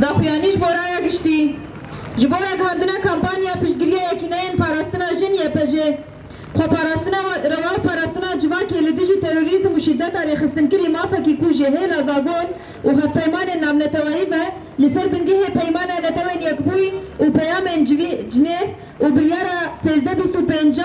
داخویانیش بورaya giştî. Ji bo yekhandina kampanya piştgiriya yekîneyên parastina jin yê pejê. Xweparastina reway parastina civakê li dijî terorîzm û şîddeta rêxistinkerî mafekî ku ji hêla zagon û hevpeymanên navnetewayî ve li ser bingehê peymana netewên yekbûyî û peyamên cinêv û biryara 1325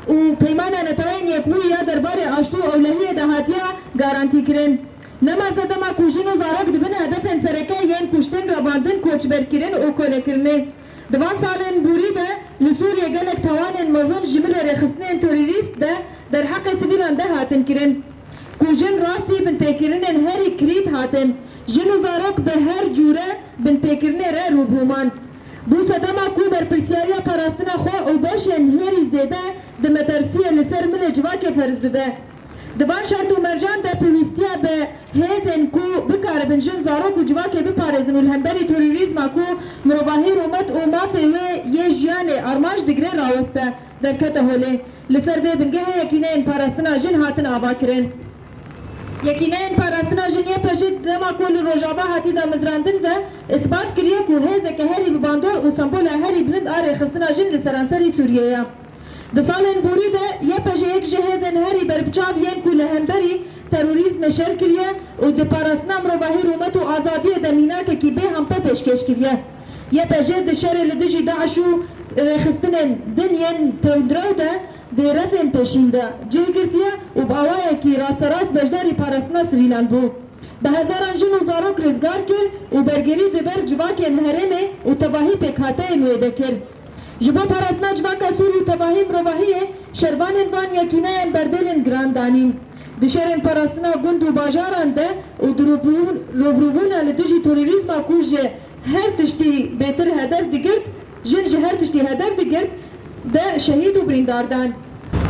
û peymana netewên yekbûyî ya derbarê aştî û ewlehiyê de hatiye garantîkirin. Nema sedema ku jin û zarok dibin hedefên sereke yên kuştin, revandin, koçberkirin û kolekirinê. Di van salên bûrî de li Sûriye gelek tawanên mezin ji ber rêxistinên terorîst de derheqê sivîlan de hatin kirin. Ku jin rastî binpêkirinên herî kirît hatin. Jin û zarok bi her cûre binpêkirinê re rûbûman. Bû sedema ku berpirsyariya parastina xwe û beşên herî zêde di metersiye li ser milê civakê ferz bibe. Di van şert û mercan de pêwîstiya bi hêzên ku bikaribin jin zarok û civakê biparêzin û li hemberî terorîzma ku mirovahî rûmet û mafê wê yê jiyanê armanc digire raweste derkete holê. Li ser vê bingehê yekîneyên parastina jin hatin avakirin. Yekîneyên parastina jin yê pejê dema ku li Rojava hatî da mizrandin ve isbat kiriye ku hêzeke herî bibandor û sembola herî bilind a rêxistina jin li seranserî Sûriye ye. Di salên borî de yê pejê yek ji hêzên herî berbiçav yên ku li hemberî terorîzmê şer kiriye û di parastina mirovahî rûmet û azadiyê de mînakekî bê hempe pêşkêş kiriye. Yê pejê di şerê li dijî Daeş û rêxistinên din yên Tewdrew de dê refên pêşîn de cih girtiye û bawayekî rasterast beşdarî parastina sivîlan bû. Bi hezaran jin û zarok rêzgar kir û bergerî di ber civakên herêmê û tevahî pêkhateyên wê de kir. Ji bo parastina civaka Sûrî û tevahî mirovahiyê şervanên van yekîneyên berdêlên giran danîn. Di şerên parastina gund û bajaran de û di robrûbûna li dijî terorîzma ku ji her tiştî bêtir hedef digirt, jin ji her tiştî hedef digirt de şehîd û birîndar dan.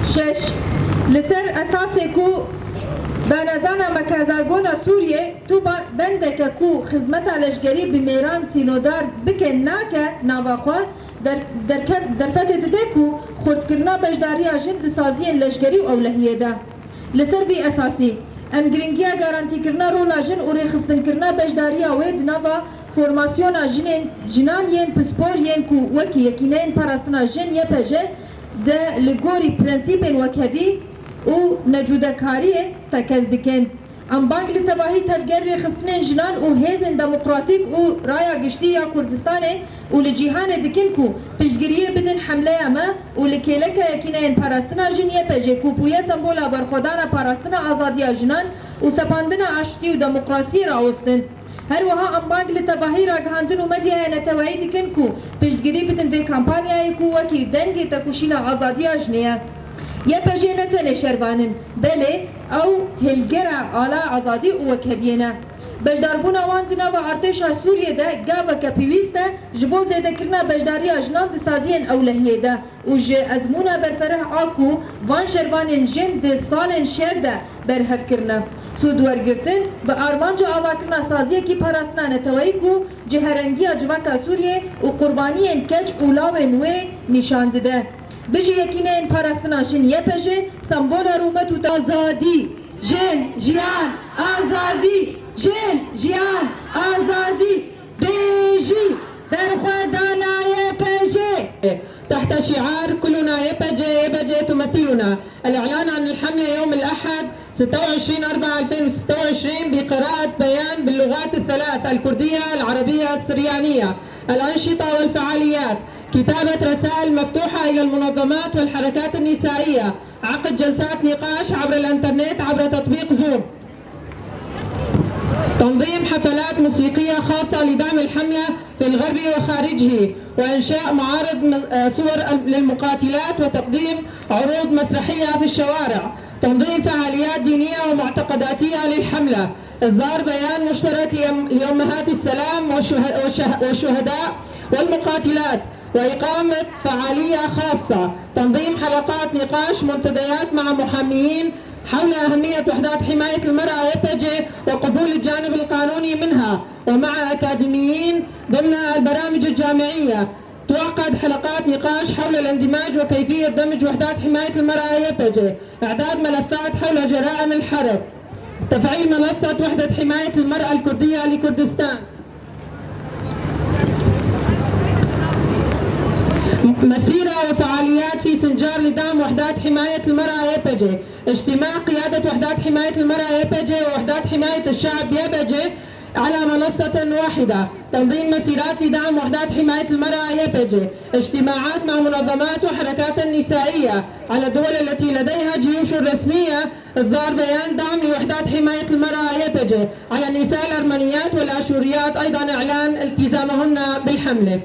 6. Li ser esasê ku Benezana mekezargona Sûriye tu bendeke ku xizmeta leşgerî bi mêran sînodar bikin nake nava xwe derfetê dide ku xurtkirina bejdariya jin di saziyên leşgerî û ewlehiyê de. Li ser vî esasî em giringiya garantîkirina rola jin û rêxistinekirina bejdariya wê di nava formasyona jinan yên pispor yên ku wekî yekîneyên parastina jin yê pejê de li gorî prensîpên wekhevî û necûdekariyê tekez dikin. Em bang li tevahî tevger rêxistinên jinan û hêzên demokratîk û raya giştî ya Kurdistanê û li cîhanê dikin ku piştgiriyê bidin hemleya me û li kêleka yekîneyên parastina jin yê pejê ku bûye sembola berxwedana parastina azadiya jinan û sepandina aştî û demokrasiyê rawestin. Her wiha em bang li tevahî ragihandin û medyaya netewayî dikin ku piştgirî bidin vê kampanyayê ku wekî dengê tekuşîna azadiya jinê ye. Yê pejê ne tenê şervanin, belê ew hilgera ala azadî û wekheviyê ne. Bejdarbûna wan di nava artêşa Sûriyê de gaveke pêwîst e ji bo zêdekirina bejdariya jinan di saziyên ewlehiyê de û ji ezmûna berfereh a ku van şervanên jin di salên şer de berhevkirine. Sûd wergirtin bi armanca avakirina saziyekî parastina netewayî ku ciherengiya civaka Sûriyê û qurbaniyên keç û lawên wê nîşan dide. Bijî yekîneyên parastina jin yê pejê sembola rûmet û azadî, jin, jiyan, azadî, jin, jiyan, azadî, bêjî, berxwedana yê pejê. تحت شعار كلنا يبجي يبجي تمثلنا الإعلان عن الحملة يوم الأحد 26/4/2026 بقراءة بيان باللغات الثلاث الكردية العربية السريانية الأنشطة والفعاليات كتابة رسائل مفتوحة إلى المنظمات والحركات النسائية عقد جلسات نقاش عبر الإنترنت عبر تطبيق زوم تنظيم حفلات موسيقية خاصة لدعم الحملة في الغرب وخارجه وإنشاء معارض صور للمقاتلات وتقديم عروض مسرحية في الشوارع تنظيم فعاليات دينية ومعتقداتية للحملة إصدار بيان مشترك لأمهات السلام والشهداء والمقاتلات وإقامة فعالية خاصة تنظيم حلقات نقاش منتديات مع محاميين حول أهمية وحدات حماية المرأة يبجي وقبول الجانب القانوني منها ومع أكاديميين ضمن البرامج الجامعية تعقد حلقات نقاش حول الاندماج وكيفية دمج وحدات حماية المرأة يبجي إعداد ملفات حول جرائم الحرب تفعيل منصة وحدة حماية المرأة الكردية لكردستان لدعم وحدات حماية المرأة يبجي. اجتماع قيادة وحدات حماية المرأة يبجي ووحدات حماية الشعب يبجي على منصة واحدة. تنظيم مسيرات لدعم وحدات حماية المرأة يبجي. اجتماعات مع منظمات وحركات نسائية على الدول التي لديها جيوش رسمية. إصدار بيان دعم لوحدات حماية المرأة يبجي على النساء الأرمنيات والآشوريات، أيضا إعلان التزامهن بالحملة.